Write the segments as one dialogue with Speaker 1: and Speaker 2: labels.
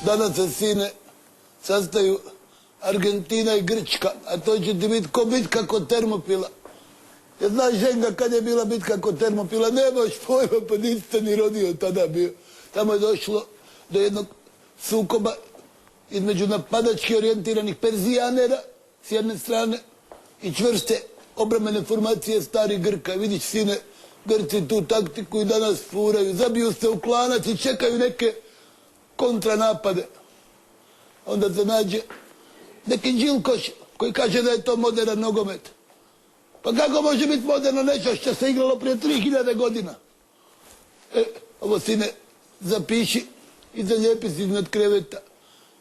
Speaker 1: Danas se, sine, sastaju Argentina i Grčka, a to će ti biti ko bitka kod Termopila. Ja znaš, Ženga, kad je bila bitka kod Termopila, nemaš pojma, pa niste ni rodio tada bio. Tamo je došlo do jednog sukoba između napadački orijentiranih Perzijanera s jedne strane i čvrste obrambene formacije starih Grka. Vidiš, sine, Grci tu taktiku i danas furaju. Zabiju se u klanac i čekaju neke kontranapade. Onda se nađe neki Đilkoš koji kaže da je to moderan nogomet. Pa kako može biti moderno nešto što se igralo prije 3000 godina? Ovo, sine, zapiši i zalijepi si iznad kreveta.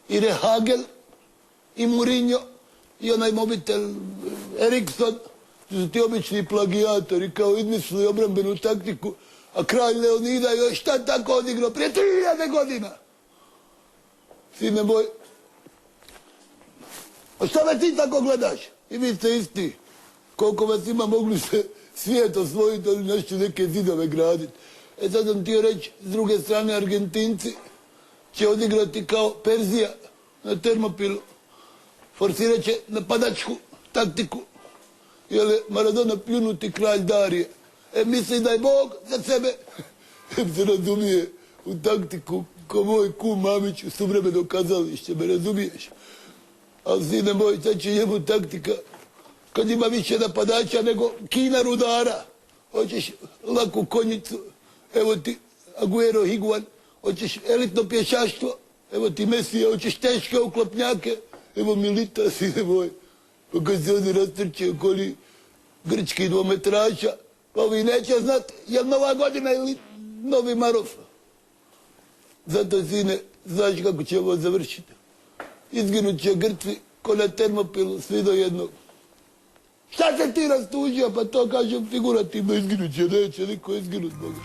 Speaker 1: I Rehagel, i Mourinho, i onaj mobitel Eriksson, su ti obični plagijatori, kao izmislili obrambenu taktiku, a kralj Leonida još šta tako odigrao prije 3000 godina? Sine moj, a šta me ti tako gledaš? I vi ste isti. Koliko vas ima, mogli se svijet osvojiti, ali nešto neke zidove graditi. Sad sam htio reći, s druge strane, Argentinci će odigrati kao Perzija na Termopilu. Forsirat će napadačku taktiku, jer je Maradona pljunuti kralj Darije. Misli da je Bog za sebe. Se razumije u taktiku ko moj kum Mamić u suvremeno kazalište, me razumiješ? Ali, sine moj, sad će njemu taktika, kad ima više napadača nego Kina rudara. Hoćeš laku konjicu, evo ti Aguero, Higuan, hoćeš elitno pješaštvo, evo ti Messi, hoćeš teške uklopnjake, evo Milita, sine moj. Pa kad se oni rastrče okoli grčkih dvometraša, pa ovi neće znati je li Nova godina ili Novi Marof. Zato, sine, znaš kako će ovo završiti. Izginut će Grci ko na Termopilu, svi do jednog. Šta se ti rastužio? Pa to kažem figurativno, izginut će, neće niko izginut, Boga.